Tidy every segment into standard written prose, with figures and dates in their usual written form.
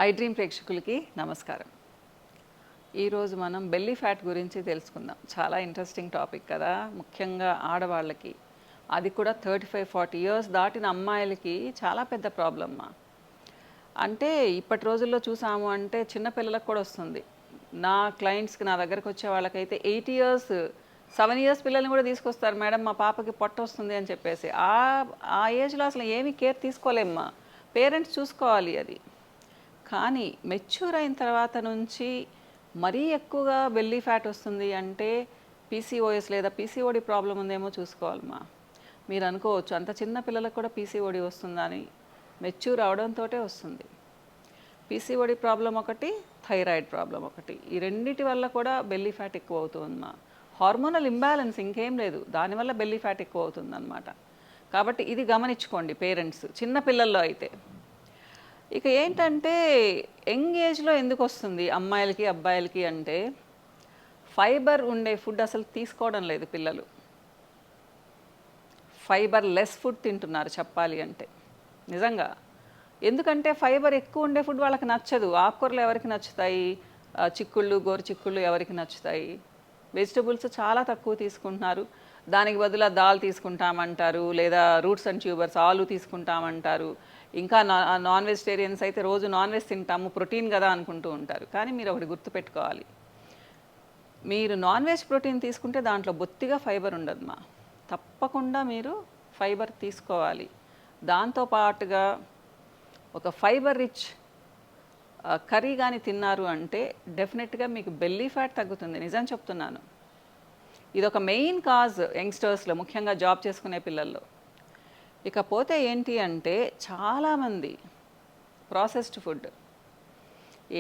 I dream ప్రేక్షకులకి నమస్కారం. ఈరోజు మనం బెల్లీ ఫ్యాట్ గురించి తెలుసుకుందాం. చాలా ఇంట్రెస్టింగ్ టాపిక్ కదా, ముఖ్యంగా ఆడవాళ్ళకి. అది కూడా 35-40 ఇయర్స్ దాటిన అమ్మాయిలకి చాలా పెద్ద ప్రాబ్లమ్మా. అంటే ఇప్పటి రోజుల్లో చూసాము అంటే చిన్నపిల్లలకు కూడా వస్తుంది. నా క్లయింట్స్కి నా దగ్గరకు వచ్చే వాళ్ళకైతే 8 ఇయర్స్ 7 ఇయర్స్ పిల్లల్ని కూడా తీసుకొస్తారు. మేడం మా పాపకి పొట్ట వస్తుంది అని చెప్పేసి ఆ ఏజ్లో అసలు ఏమీ కేర్ తీసుకోలేమ్మా. పేరెంట్స్ చూసుకోవాలి అది. కానీ మెచ్యూర్ అయిన తర్వాత నుంచి మరీ ఎక్కువగా బెల్లీ ఫ్యాట్ వస్తుంది అంటే పీసీఓఎస్ లేదా పీసీఓడి ప్రాబ్లం ఉందేమో చూసుకోవాలమ్మా. మీరు అనుకోవచ్చు అంత చిన్న పిల్లలకు కూడా పీసీఓడి వస్తుందని. మెచ్యూర్ అవడంతో వస్తుంది. పీసీఓడి ప్రాబ్లం ఒకటి, థైరాయిడ్ ప్రాబ్లం ఒకటి. ఈ రెండిటి వల్ల కూడా బెల్లీ ఫ్యాట్ ఎక్కువ అవుతుందమ్మా. హార్మోనల్ ఇంబ్యాలెన్స్ ఇంకేం లేదు, దానివల్ల బెల్లీ ఫ్యాట్ ఎక్కువ అవుతుందన్నమాట. కాబట్టి ఇది గమనించుకోండి పేరెంట్స్, చిన్న పిల్లల్లో అయితే. ఇక ఏంటంటే యంగ్ ఏజ్లో ఎందుకు వస్తుంది అమ్మాయిలకి అబ్బాయిలకి అంటే ఫైబర్ ఉండే ఫుడ్ అసలు తీసుకోవడం లేదు పిల్లలు. ఫైబర్ లెస్ ఫుడ్ తింటున్నారు చెప్పాలి అంటే. నిజంగా ఎందుకంటే ఫైబర్ ఎక్కువ ఉండే ఫుడ్ వాళ్ళకి నచ్చదు. ఆకుకూరలు ఎవరికి నచ్చుతాయి? చిక్కుళ్ళు, గోరు చిక్కుళ్ళు ఎవరికి నచ్చుతాయి? వెజిటబుల్స్ చాలా తక్కువ తీసుకుంటున్నారు. దానికి బదులు దాల్ తీసుకుంటామంటారు, లేదా రూట్స్ అండ్ ట్యూబర్స్ ఆలు తీసుకుంటామంటారు. ఇంకా నాన్ వెజిటేరియన్స్ అయితే రోజు నాన్ వెజ్ తింటాము, ప్రోటీన్ కదా అనుకుంటూ ఉంటారు. కానీ మీరు ఒకటి గుర్తుపెట్టుకోవాలి, మీరు నాన్ వెజ్ ప్రోటీన్ తీసుకుంటే దాంట్లో బొత్తిగా ఫైబర్ ఉండదమ్మా. తప్పకుండా మీరు ఫైబర్ తీసుకోవాలి. దాంతోపాటుగా ఒక ఫైబర్ రిచ్ కర్రీ కానీ తిన్నారు అంటే డెఫినెట్గా మీకు బెల్లీ ఫ్యాట్ తగ్గుతుంది. నిజం చెప్తున్నాను. ఇది ఒక మెయిన్ కాజ్ యంగ్స్టర్స్లో, ముఖ్యంగా జాబ్ చేసుకునే పిల్లల్లో. ఇకపోతే ఏంటి అంటే చాలామంది ప్రాసెస్డ్ ఫుడ్,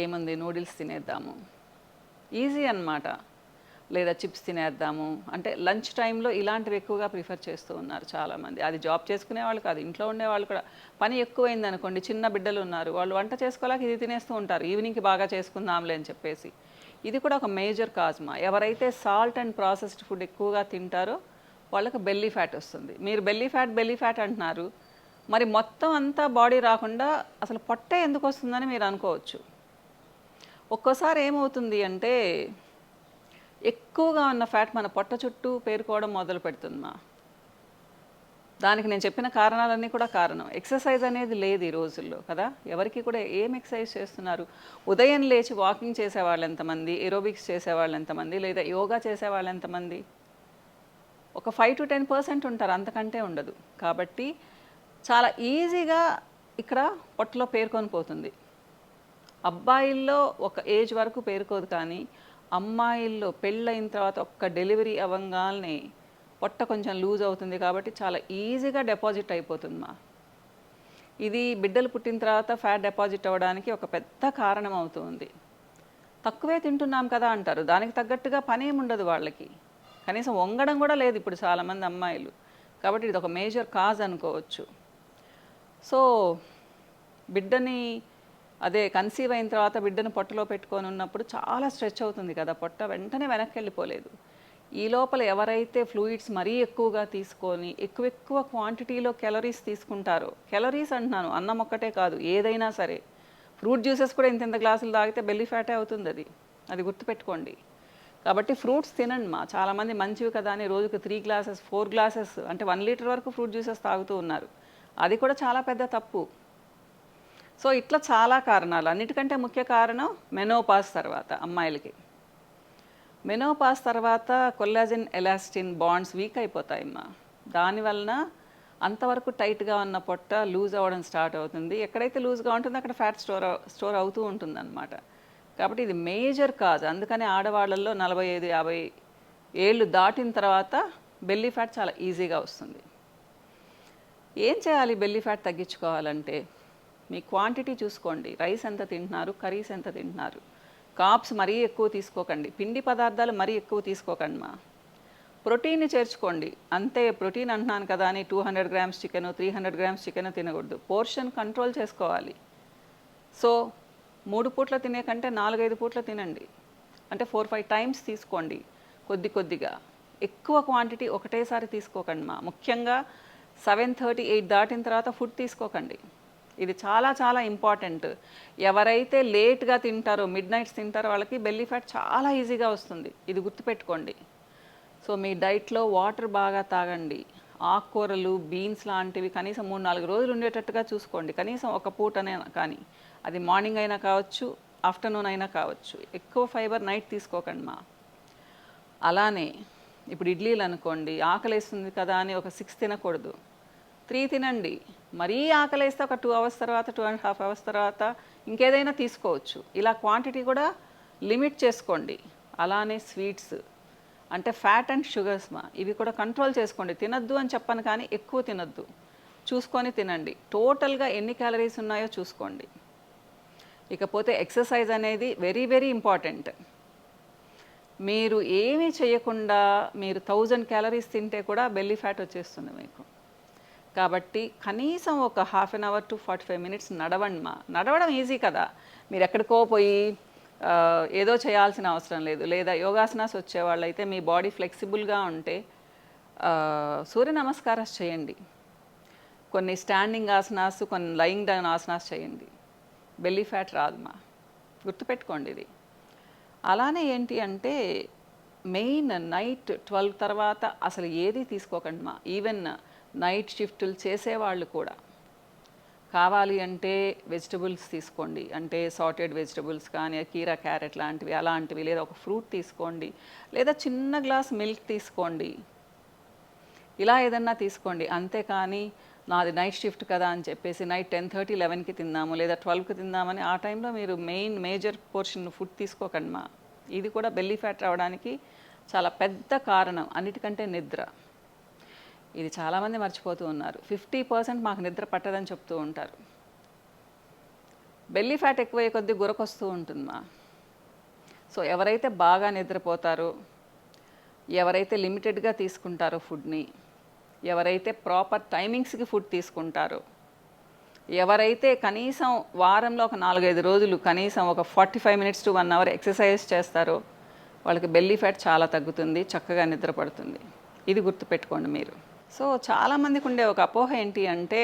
ఏముంది నూడిల్స్ తినేద్దాము, ఈజీ అన్నమాట, లేదా చిప్స్ తినేద్దాము అంటే లంచ్ టైంలో ఇలాంటివి ఎక్కువగా ప్రిఫర్ చేస్తూ ఉన్నారు చాలామంది. అది జాబ్ చేసుకునే వాళ్ళు కాదు, ఇంట్లో ఉండే వాళ్ళు కూడా. పని ఎక్కువైంది అనుకోండి, చిన్న బిడ్డలు ఉన్నారు, వాళ్ళు వంట చేసుకోలేక ఇది తినేస్తూ ఉంటారు, ఈవినింగ్కి బాగా చేసుకుందాంలే అని చెప్పేసి. ఇది కూడా ఒక మేజర్ కాజ్మా. ఎవరైతే సాల్ట్ అండ్ ప్రాసెస్డ్ ఫుడ్ ఎక్కువగా తింటారో వాళ్ళకి బెల్లీ ఫ్యాట్ వస్తుంది. మీరు బెల్లీ ఫ్యాట్ అంటున్నారు, మరి మొత్తం అంతా బాడీ రాకుండా అసలు పొట్టే ఎందుకు వస్తుందని మీరు అనుకోవచ్చు. ఒక్కోసారి ఏమవుతుంది అంటే ఎక్కువగా ఉన్న ఫ్యాట్ మన పొట్ట చుట్టూ పేరుకోవడం మొదలు పెడుతుందమ్మా. దానికి నేను చెప్పిన కారణాలన్నీ కూడా కారణం. ఎక్సర్సైజ్ అనేది లేదు ఈ రోజుల్లో కదా. ఎవరికి కూడా ఏం ఎక్సర్సైజ్ చేస్తున్నారు? ఉదయం లేచి వాకింగ్ చేసేవాళ్ళు ఎంతమంది, ఏరోబిక్స్ చేసేవాళ్ళు ఎంతమంది, లేదా యోగా చేసేవాళ్ళు ఎంతమంది? ఒక 5-10% ఉంటారు, అంతకంటే ఉండదు. కాబట్టి చాలా ఈజీగా ఇక్కడ పొట్టలో పేరుకొని పోతుంది. అబ్బాయిల్లో ఒక ఏజ్ వరకు పేరుకోదు, కానీ అమ్మాయిల్లో పెళ్ళైన తర్వాత ఒక్క డెలివరీ అవ్వగానే పొట్ట కొంచెం లూజ్ అవుతుంది. కాబట్టి చాలా ఈజీగా డిపాజిట్ అయిపోతుందమ్మా. ఇది బిడ్డలు పుట్టిన తర్వాత ఫ్యాట్ డిపాజిట్ అవ్వడానికి ఒక పెద్ద కారణం అవుతుంది. తక్కువే తింటున్నాం కదా అంటారు, దానికి తగ్గట్టుగా పని ఏముండదు వాళ్ళకి. కనీసం వంగడం కూడా లేదు ఇప్పుడు చాలామంది అమ్మాయిలు. కాబట్టి ఇది ఒక మేజర్ కాజ్ అనుకోవచ్చు. సో బిడ్డని కన్సీవ్ అయిన తర్వాత బిడ్డను పొట్టలో పెట్టుకొని ఉన్నప్పుడు చాలా స్ట్రెచ్ అవుతుంది కదా పొట్ట, వెంటనే వెనక్కి వెళ్ళిపోలేదు. ఈ లోపల ఎవరైతే ఫ్లూయిడ్స్ మరీ ఎక్కువగా తీసుకొని ఎక్కువ క్వాంటిటీలో క్యాలరీస్ తీసుకుంటారో, క్యాలరీస్ అంటున్నాను, అన్నం ఒక్కటే కాదు, ఏదైనా సరే, ఫ్రూట్ జ్యూసెస్ కూడా ఇంత గ్లాసులు తాగితే బెల్లీ ఫ్యాటే అవుతుంది. అది గుర్తుపెట్టుకోండి. కాబట్టి ఫ్రూట్స్ తినండి మా. చాలామంది మంచివి కదా అని రోజుకు 3 గ్లాసెస్ 4 గ్లాసెస్ అంటే 1 లీటర్ వరకు ఫ్రూట్ జ్యూసెస్ తాగుతూ ఉన్నారు. అది కూడా చాలా పెద్ద తప్పు. సో ఇట్లా చాలా కారణాలు. అన్నిటికంటే ముఖ్య కారణం మెనోపాజ్ తర్వాత అమ్మాయిలకి. మెనోపాజ్ తర్వాత కొల్లాజెన్, ఎలాస్టిన్ బాండ్స్ వీక్ అయిపోతాయమ్మా. దానివలన అంతవరకు టైట్గా ఉన్న పొట్ట లూజ్ అవ్వడం స్టార్ట్ అవుతుంది. ఎక్కడైతే లూజ్గా ఉంటుందో అక్కడ ఫ్యాట్ స్టోర్ అవుతూ ఉంటుందన్నమాట. కాబట్టి ఇది మేజర్ కాజ్. అందుకని ఆడవాళ్ళల్లో 45-50 ఏళ్ళు దాటిన తర్వాత బెల్లీ ఫ్యాట్ చాలా ఈజీగా వస్తుంది. ఏం చేయాలి బెల్లీ ఫ్యాట్ తగ్గించుకోవాలంటే? మీ క్వాంటిటీ చూసుకోండి. రైస్ ఎంత తింటున్నారు, కర్రీస్ ఎంత తింటున్నారు, కార్బ్స్ మరీ ఎక్కువ తీసుకోకండి, పిండి పదార్థాలు మరీ ఎక్కువ తీసుకోకండి మా. ప్రోటీన్ని చేర్చుకోండి అంతే. ప్రోటీన్ అంటున్నాను కదా అని 200 గ్రామ్స్ చికెను, 300 గ్రామ్స్ చికెన్ తినకూడదు. పోర్షన్ కంట్రోల్ చేసుకోవాలి. సో 3 పూట్ల తినే కంటే 4-5 పూట్ల తినండి. అంటే 4-5 టైమ్స్ తీసుకోండి, కొద్దిగా. ఎక్కువ క్వాంటిటీ ఒకటేసారి తీసుకోకండి మా. ముఖ్యంగా 7:30-8 దాటిన తర్వాత ఫుడ్ తీసుకోకండి. ఇది చాలా చాలా ఇంపార్టెంట్. ఎవరైతే లేట్గా తింటారో, మిడ్ నైట్స్ తింటారో వాళ్ళకి బెల్లీ ఫ్యాట్ చాలా ఈజీగా వస్తుంది. ఇది గుర్తుపెట్టుకోండి. సో మీ డైట్లో వాటర్ బాగా తాగండి. ఆకుకూరలు, బీన్స్ లాంటివి కనీసం 3-4 రోజులు ఉండేటట్టుగా చూసుకోండి. కనీసం ఒక పూటనే కానీ, అది మార్నింగ్ అయినా కావచ్చు, ఆఫ్టర్నూన్ అయినా కావచ్చు. ఎక్కువ ఫైబర్ నైట్ తీసుకోకండి మా. అలానే ఇప్పుడు ఇడ్లీలు అనుకోండి, ఆకలేస్తుంది కదా అని ఒక 6 తినకూడదు, 3 తినండి. మరీ ఆకలేస్తే ఒక 2 అవర్స్ తర్వాత, 2.5 అవర్స్ తర్వాత ఇంకేదైనా తీసుకోవచ్చు. ఇలా క్వాంటిటీ కూడా లిమిట్ చేసుకోండి. అలానే స్వీట్స్ అంటే ఫ్యాట్ అండ్ షుగర్స్ మా, ఇవి కూడా కంట్రోల్ చేసుకోండి. తినద్దు అని చెప్పను కానీ ఎక్కువ తినద్దు, చూసుకొని తినండి. టోటల్గా ఎన్ని క్యాలరీస్ ఉన్నాయో చూసుకోండి. ఇకపోతే ఎక్సర్సైజ్ అనేది వెరీ వెరీ ఇంపార్టెంట్. మీరు ఏమీ చేయకుండా మీరు 1000 క్యాలరీస్ తింటే కూడా బెల్లీ ఫ్యాట్ వచ్చేస్తుంది మీకు. కాబట్టి కనీసం ఒక half an hour to 45 minutes నడవండి మా. నడవడం ఈజీ కదా, మీరు ఎక్కడికో పోయి ఏదో చేయాల్సిన అవసరం లేదు. లేదా యోగాసనాస్ వచ్చేవాళ్ళు అయితే మీ బాడీ ఫ్లెక్సిబుల్గా ఉంటే సూర్య నమస్కారాలు చేయండి, కొన్ని స్టాండింగ్ ఆసనాస్, కొన్ని లయింగ్ డౌన్ ఆసనాస్ చేయండి. బెల్లీ ఫ్యాట్ రాదు మా, గుర్తుపెట్టుకోండి ఇది. అలానే ఏంటి అంటే మెయిన్ నైట్ 12 తర్వాత అసలు ఏది తీసుకోకండి మా. ఈవెన్ నైట్ షిఫ్టులు చేసేవాళ్ళు కూడా కావాలి అంటే వెజిటబుల్స్ తీసుకోండి. అంటే సాటెడ్ వెజిటబుల్స్ కానీ, కీరా, క్యారెట్ లాంటివి అలాంటివి, లేదా ఒక ఫ్రూట్ తీసుకోండి, లేదా చిన్న గ్లాస్ మిల్క్ తీసుకోండి. ఇలా ఏదన్నా తీసుకోండి. అంతేకాని నాది నైట్ షిఫ్ట్ కదా అని చెప్పేసి నైట్ 10:30, 11కి తిందాము లేదా 12కి తిందామని ఆ టైంలో మీరు మేజర్ పోర్షన్ ఫుడ్ తీసుకోకండి మా. ఇది కూడా బెల్లీ ఫ్యాట్ రావడానికి చాలా పెద్ద కారణం. అన్నిటికంటే నిద్ర. ఇది చాలామంది మర్చిపోతూ ఉన్నారు. 50% మాకు నిద్ర పట్టదని చెప్తూ ఉంటారు. బెల్లీ ఫ్యాట్ ఎక్కువయ్యే కొద్దీ గురకొస్తూ ఉంటుంది మా. సో ఎవరైతే బాగా నిద్రపోతారో, ఎవరైతే లిమిటెడ్గా తీసుకుంటారో ఫుడ్ని, ఎవరైతే ప్రాపర్ టైమింగ్స్కి ఫుడ్ తీసుకుంటారో, ఎవరైతే కనీసం వారంలో ఒక 4-5 రోజులు కనీసం ఒక 45 మినిట్స్ టు 1 అవర్ ఎక్సర్సైజ్ చేస్తారో వాళ్ళకి బెల్లీ ఫ్యాట్ చాలా తగ్గుతుంది, చక్కగా నిద్ర పడుతుంది. ఇది గుర్తుపెట్టుకోండి మీరు. సో చాలామందికి ఉండే ఒక అపోహ ఏంటి అంటే,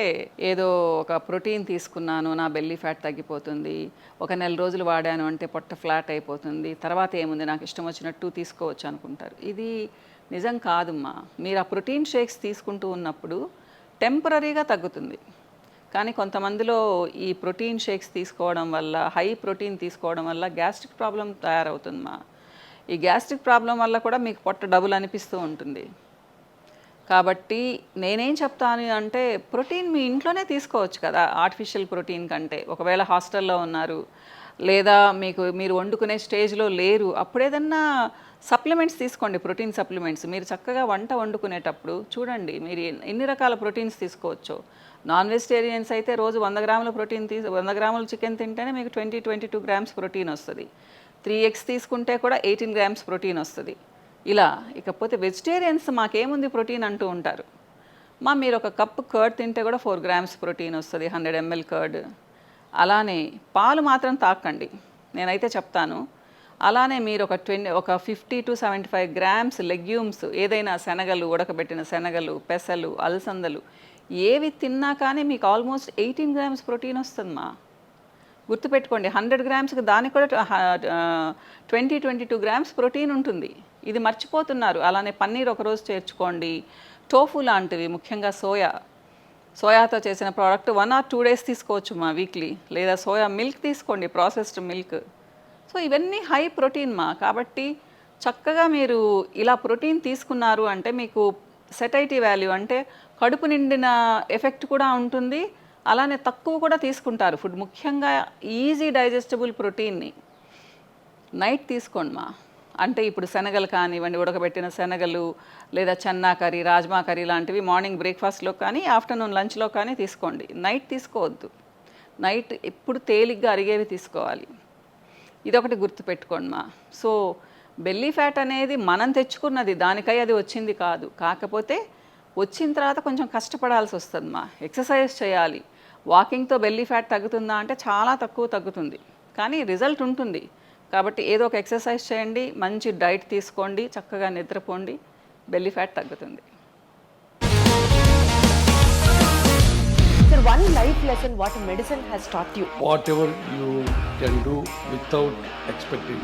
ఏదో ఒక ప్రోటీన్ తీసుకున్నాను నా బెల్లీ ఫ్యాట్ తగ్గిపోతుంది, ఒక నెల రోజులు వాడాను అంటే పొట్ట ఫ్లాట్ అయిపోతుంది, తర్వాత ఏముంది నాకు ఇష్టం వచ్చినట్టు తీసుకోవచ్చు అనుకుంటారు. ఇది నిజం కాదమ్మా. మీరు ఆ ప్రోటీన్ షేక్స్ తీసుకుంటూ ఉన్నప్పుడు టెంపరీగా తగ్గుతుంది. కానీ కొంతమందిలో ఈ ప్రోటీన్ షేక్స్ తీసుకోవడం వల్ల, హై ప్రోటీన్ తీసుకోవడం వల్ల గ్యాస్ట్రిక్ ప్రాబ్లం తయారవుతుందమ్మా. ఈ గ్యాస్ట్రిక్ ప్రాబ్లం వల్ల కూడా మీకు పొట్ట డబుల్ అనిపిస్తూ ఉంటుంది. కాబట్టి నేనేం చెప్తాను అంటే, ప్రోటీన్ మీ ఇంట్లోనే తీసుకోవచ్చు కదా ఆర్టిఫిషియల్ ప్రోటీన్ కంటే. ఒకవేళ హాస్టల్లో ఉన్నారు లేదా మీరు వండుకునే స్టేజ్లో లేరు, అప్పుడేదన్నా సప్లిమెంట్స్ తీసుకోండి, ప్రోటీన్ సప్లిమెంట్స్. మీరు చక్కగా వంట వండుకునేటప్పుడు చూడండి మీరు ఎన్ని రకాల ప్రోటీన్స్ తీసుకోవచ్చో. నాన్ వెజిటేరియన్స్ అయితే రోజు 100 గ్రాముల ప్రోటీన్ 100 గ్రాముల చికెన్ తింటేనే మీకు 22 గ్రామ్స్ ప్రోటీన్ వస్తుంది. 3 eggs తీసుకుంటే కూడా 18 గ్రామ్స్ ప్రోటీన్ వస్తుంది. ఇలా. ఇకపోతే వెజిటేరియన్స్ మాకేముంది ప్రోటీన్ అంటూ ఉంటారు. మీరు ఒక కప్పు కర్డ్ తింటే కూడా 4 గ్రామ్స్ ప్రోటీన్ వస్తుంది, 100 ml కర్డ్. అలానే పాలు మాత్రం తాకండి, నేనైతే చెప్తాను. అలానే మీరు ఒక 50 to 75 గ్రామ్స్ లెగ్యూమ్స్, ఏదైనా శనగలు, ఉడకబెట్టిన శనగలు, పెసలు, అలసందలు ఏవి తిన్నా కానీ మీకు ఆల్మోస్ట్ 18 గ్రామ్స్ ప్రోటీన్ వస్తుందమ్మా. గుర్తుపెట్టుకోండి, 100 గ్రామ్స్కి దానికి కూడా 22 గ్రామ్స్ ప్రోటీన్ ఉంటుంది. ఇది మర్చిపోతున్నారు. అలానే పన్నీర్ ఒకరోజు చేర్చుకోండి. టోఫు లాంటివి, ముఖ్యంగా సోయాతో చేసిన ప్రోడక్ట్ 1 or 2 days తీసుకోవచ్చు మా వీక్లీ. లేదా సోయా మిల్క్ తీసుకోండి, ప్రాసెస్డ్ మిల్క్. సో ఇవన్నీ హై ప్రోటీన్ మా. కాబట్టి చక్కగా మీరు ఇలా ప్రోటీన్ తీసుకున్నారు అంటే మీకు సెటైటీ వాల్యూ అంటే కడుపు నిండిన ఎఫెక్ట్ కూడా ఉంటుంది. అలానే తక్కువ కూడా తీసుకుంటారు ఫుడ్. ముఖ్యంగా ఈజీ డైజెస్టబుల్ ప్రోటీన్ని నైట్ తీసుకోండి మా. అంటే ఇప్పుడు శనగలు కానివ్వండి, ఉడకబెట్టిన శనగలు, లేదా చన్నా కర్రీ, రాజ్మా కర్రీ లాంటివి మార్నింగ్ బ్రేక్ఫాస్ట్లో కానీ ఆఫ్టర్నూన్ లంచ్లో కానీ తీసుకోండి. నైట్ తీసుకోవద్దు. నైట్ ఎప్పుడు తేలిగ్గా అరిగేవి తీసుకోవాలి. ఇదొకటి గుర్తుపెట్టుకోండి మా. సో బెల్లీ ఫ్యాట్ అనేది మనం తెచ్చుకున్నది, దానికై అది వచ్చింది కాదు. కాకపోతే వచ్చిన తర్వాత కొంచెం కష్టపడాల్సి వస్తుంది మా. ఎక్సర్సైజ్ చేయాలి. వాకింగ్తో బెల్లీ ఫ్యాట్ తగ్గుతుందా అంటే చాలా తక్కువ తగ్గుతుంది, కానీ రిజల్ట్ ఉంటుంది. కాబట్టి ఏదో ఒక ఎక్సర్సైజ్ చేయండి, మంచి డైట్ తీసుకోండి, చక్కగా నిద్రపోండి, బెల్లీ ఫ్యాట్ తగ్గుతుంది. Sir, 1 life lesson what medicine has taught you. Whatever you can do without expecting.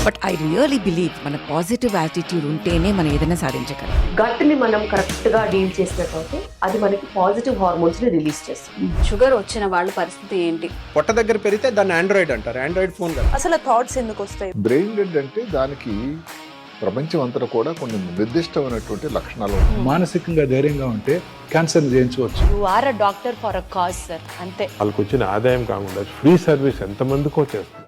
But I really believe మన పాజిటివ్ యాటిట్యూడ్ ఉంటేనే మనం ఏదైనా సాధించగలం. గట్ని మనం కరెక్ట్గా డీల్ చేసినట్లయితే అది మనకి పాజిటివ్ హార్మోన్స్ని రిలీజ్ చేస్తుంది. షుగర్ వచ్చిన వాళ్ళ పరిస్థితి ఏంటి? పొట్ట దగ్గర పెరిగితే దాన్ని ఆండ్రాయిడ్ అంటారు, ఆండ్రాయిడ్ ఫోన్ కాదు. అసలు థాట్స్ ఎందుకు వస్తాయి? బ్రెయిన్ డెడ్ అంటే దానికి ప్రపంచం అంతా కూడా కొన్ని నిర్దిష్టమైనటువంటి లక్షణాలు ఉంటాయి. మానసికంగా ధైర్యంగా ఉంటే క్యాన్సర్ జయించవచ్చు. You are a doctor for a cause sir, అంతే. వాళ్ళకి వచ్చిన ఆదాయం కాకుండా ఫ్రీ సర్వీస్ ఎంతమందికో చేస్తుంది.